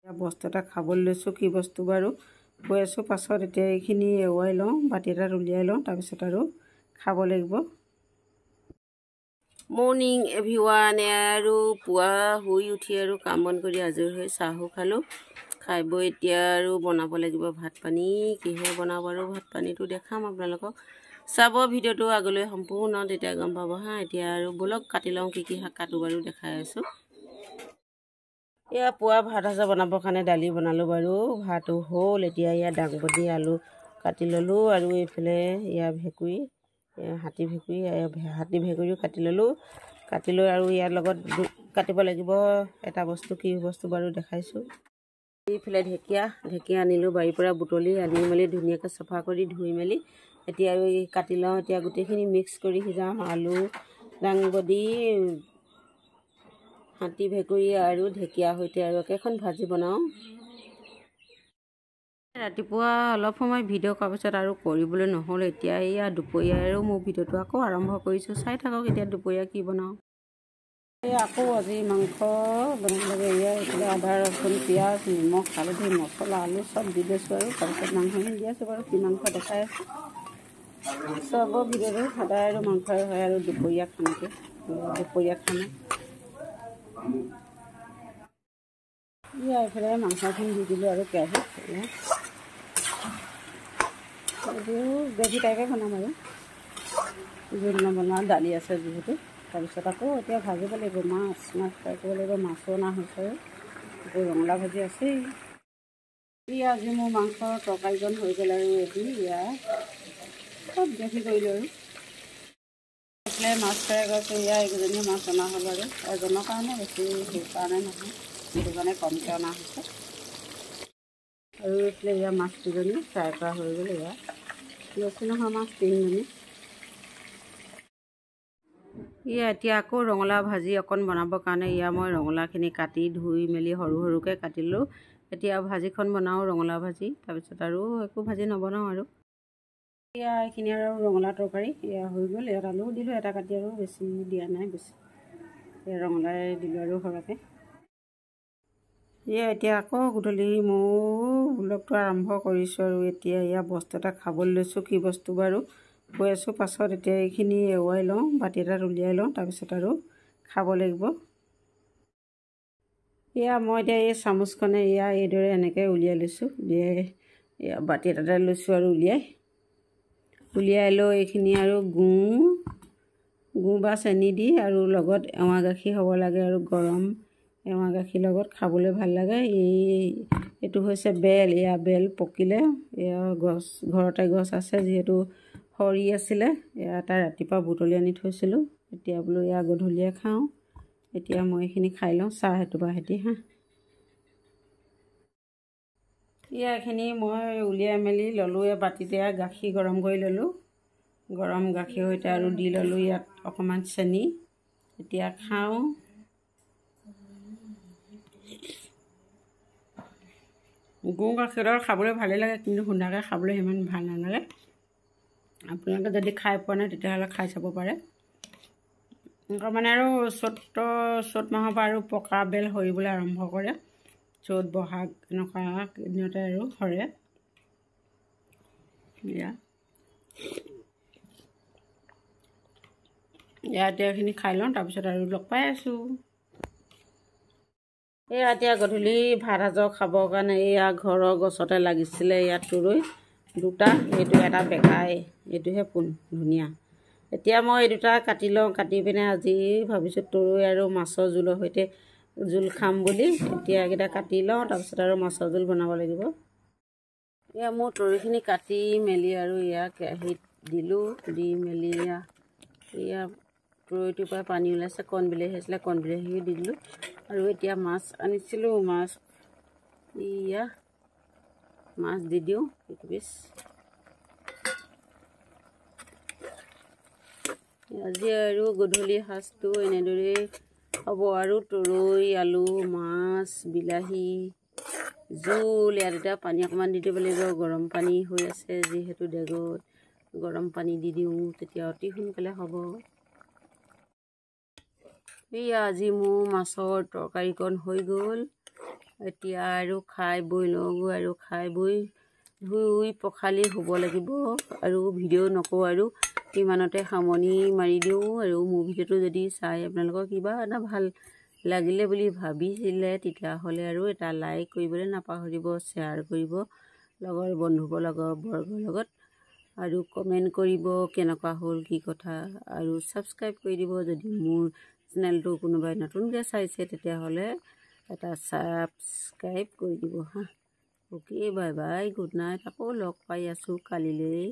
বস্তু এটা খাবলৈ লৈছোঁ। কি বস্তু বাৰু কৈ আছোঁ পাছত। এতিয়া এইখিনি এৰুৱাই লওঁ, বাতি এটাত উলিয়াই লওঁ, তাৰপিছত আৰু খাব লাগিব। Morning everyone. আৰু পুৱা শুই উঠি আৰু কাম বন কৰি আজৰি হৈ চাহো খালোঁ। খাই বৈ এতিয়া আৰু বনাব লাগিব ভাত পানী। কিহে বনাব আৰু ভাত পানীটো দেখাম আপোনালোকক। চাব ভিডিঅ'টো আগলৈ সম্পূৰ্ণ, তেতিয়া গম পাব হা। এতিয়া আৰু বলক কাটি লওঁ কি কি শাক কাটো বাৰু দেখাই আছোঁ। এয়া পুৱা ভাত সাজা বনাবৰ কাৰণে দালি বনালোঁ বাৰু। ভাতো হ'ল। এতিয়া ইয়াত দাংবডি আলু কাটি ল'লোঁ আৰু এইফালে এয়া ভেকুৰী, হাতী ভেকুৰীও কাটি ল'লোঁ। কাটি লৈ আৰু ইয়াৰ লগত কাটিব লাগিব এটা বস্তু। কি বস্তু বাৰু দেখাইছোঁ। এইফালে ঢেকীয়া আনিলোঁ বাৰীৰ পৰা বুটলি আনি মেলি ধুনীয়াকৈ চফা কৰি ধুই মেলি এতিয়া আৰু কাটি লওঁ। এতিয়া গোটেইখিনি মিক্স কৰি সিজাম। আলু, দাংবডি, হাতী ভেকুৰী আৰু ঢেকীয়া সৈতে আৰু একেখন ভাজি বনাওঁ। ৰাতিপুৱা অলপ সময় ভিডিঅ' কৰাৰ পিছত আৰু কৰিবলৈ নহ'ল। এতিয়া এয়া দুপৰীয়া আৰু মোৰ ভিডিঅ'টো আকৌ আৰম্ভ কৰিছোঁ। চাই থাকক এতিয়া দুপৰীয়া কি বনাওঁ। আকৌ আজি মাংস বনাব লাগে। এয়া এইফালে আদা, ৰচুন, পিঁয়াজ, নিমখ, হালধি, মছলা, আলু চব দি দিছোঁ আৰু তাৰপিছত মাংসখিনি দি আছোঁ বাৰু। কি মাংস দেখাই আছোঁ চব ভিডিঅ'টো। সদায় আৰু মাংসই হয় আৰু দুপৰীয়া খানাটো। দুপৰীয়া খানা এয়া এইফালে মাংসখিনি দি দিলোঁ আৰু কেৰাহীত। এইটো গ্ৰেভি টাইপে বনাম আৰু জোল নবনোৱা, দালি আছে যিহেতু। তাৰপিছত আকৌ এতিয়া ভাজিব লাগিব মাছ ফ্ৰাই কৰিব লাগিব। মাছো অনা হৈছে আৰু আকৌ ৰঙালাও ভাজি আছেই। এয়া আজি মোৰ মাংসৰ তৰকাৰীকণ হৈ গ'ল আৰু এটি এয়া চব গ্ৰেভি কৰিলোঁ আৰু এইফালে মাছ ফ্ৰাই কৰিছোঁ। এয়া এইকেইজনীয়ে মাছ অনা হ'ল আৰু এজনৰ কাৰণে, বেছি সেই কাৰণে নহয়, সেইটো কাৰণে কমকৈ অনা হৈছে। আৰু এইফালে এয়া মাছ দুজনী ফ্ৰাই কৰা হৈ গ'ল। এয়া বেছি নহয় মাছ 3জনী। এয়া এতিয়া আকৌ ৰঙালাও ভাজি অকণ বনাবৰ কাৰণে এয়া মই ৰঙালাওখিনি কাটি ধুই মেলি সৰু সৰুকৈ কাটিলোঁ। এতিয়া ভাজিখন বনাওঁ, ৰঙালাও ভাজি। তাৰপিছত আৰু একো ভাজি নবনাওঁ আৰু এয়া এইখিনি আৰু ৰঙালাও তৰকাৰী এয়া হৈ গ'ল। ইয়াত আলু দিলোঁ এটা কাটি আৰু বেছি দিয়া নাই, বেছি ৰঙালাও দিলোঁ আৰু সৰহকৈ। এয়া এতিয়া আকৌ গধূলি মোৰ ব্লগটো আৰম্ভ কৰিছোঁ আৰু এতিয়া এয়া বস্তু এটা খাবলৈ লৈছোঁ। কি বস্তু বাৰু কৈ আছোঁ পাছত। এতিয়া এইখিনি এৰুৱাই লওঁ, বাতি এটাত উলিয়াই লওঁ, তাৰপিছত আৰু খাব লাগিব। এয়া মই এতিয়া এই চামুচখনে এয়া এইদৰে এনেকৈ উলিয়াই লৈছোঁ। উলিয়াই এয়া বাতি এটাতে লৈছোঁ আৰু উলিয়াই লৈ এইখিনি আৰু গুড় বা চেনি দি আৰু লগত এৱা গাখীৰ হ'ব লাগে আৰু গৰম এৱা গাখীৰ লগত খাবলৈ ভাল লাগে। এইটো হৈছে বেল। এয়া বেল পকিলে, এয়া গছ ঘৰতে গছ আছে যিহেতু সৰি আছিলে। এয়া এটা ৰাতিপুৱা বুটলি আনি থৈছিলোঁ। এতিয়া বোলো এয়া গধূলিয়ে খাওঁ। এতিয়া মই এইখিনি খাই লওঁ চাহ এটোপা সৈতে হা। এয়া এইখিনি মই উলিয়াই মেলি ল'লোঁ। এয়া বাতিতে গাখীৰ গৰম কৰি ল'লোঁ। গৰম গাখীৰ সৈতে আৰু দি ল'লোঁ ইয়াত অকণমান চেনি। এতিয়া খাওঁ। গুড় গাখীৰৰ খাবলৈ ভালেই লাগে, কিন্তু সুন্দাকৈ খাবলৈ সিমান ভাল নালাগে। আপোনালোকে যদি খাই পোৱা নাই তেতিয়াহ'লে খাই চাব পাৰে। মানে আৰু চ'ত মাহৰ পৰা আৰু পকা বেল সৰিবলৈ আৰম্ভ কৰে। চ'ত বহাগ এনেকুৱা দিনতে আৰু সৰে। এতিয়া এইখিনি খাই লওঁ, তাৰপিছত আৰু লগ পাই আছোঁ। এয়া এতিয়া গধূলি ভাত সাজৰ খাবৰ কাৰণে এয়া ঘৰৰ গছতে লাগিছিলে ইয়াত তুৰৈ দুটা। এইটো এটা বেকাই, এইটোহে পোন ধুনীয়া। এতিয়া মই এই দুটা কাটি লওঁ। কাটি পিনে আজি ভাবিছোঁ তুৰৈ আৰু মাছৰ জোলৰ সৈতে জোল খাম বুলি। এতিয়া এইকেইটা কাটি লওঁ, তাৰপিছত আৰু মাছৰ জোল বনাব লাগিব। এয়া মোৰ তুৰৈখিনি কাটি মেলি আৰু এয়া কেৰাহীত দিলোঁ। দি মেলি এয়া তুৰৈটোৰ পৰা পানী ওলাইছে, কণ বিলাহী আছিলে, কণ বিলাহীও দি দিলোঁ। আৰু এতিয়া মাছ আনিছিলোঁ, মাছ দি দিওঁ একপিচ। আজি আৰু গধূলি সাজটো এনেদৰেই হ'ব আৰু তুৰৈ, আলু, মাছ, বিলাহী জোল। ইয়াত এতিয়া পানী অকণমান দি দিব লাগিব। গৰম পানী হৈ আছে যিহেতু ডেগত, গৰম পানী দি দিওঁ, তেতিয়া অতি সোনকালে হ'ব। এয়া আজি মোৰ মাছৰ তৰকাৰীকণ হৈ গ'ল। এতিয়া আৰু খাই বৈ লওঁ আৰু খাই বৈ ধুই পখালি শুব লাগিব আৰু ভিডিঅ' নকৰোঁ আৰু ইমানতে সামৰণি মাৰি দিওঁ। আৰু মোৰ ভিডিঅ'টো যদি চাই আপোনালোকৰ কিবা এটা ভাল লাগিলে বুলি ভাবিছিলে তেতিয়াহ'লে আৰু এটা লাইক কৰিবলৈ নাপাহৰিব, শ্বেয়াৰ কৰিব লগৰ বৰ্গৰ লগত আৰু কমেণ্ট কৰিব কেনেকুৱা হ'ল কি কথা, আৰু ছাবস্ক্ৰাইব কৰি দিব। যদি মোৰ চেনেলটো কোনোবাই নতুনকৈ চাইছে তেতিয়াহ'লে এটা ছাবস্ক্ৰাইব কৰি দিব হা। Okay, bye bye, good night. আকৌ লগ পাই আছোঁ কালিলৈ।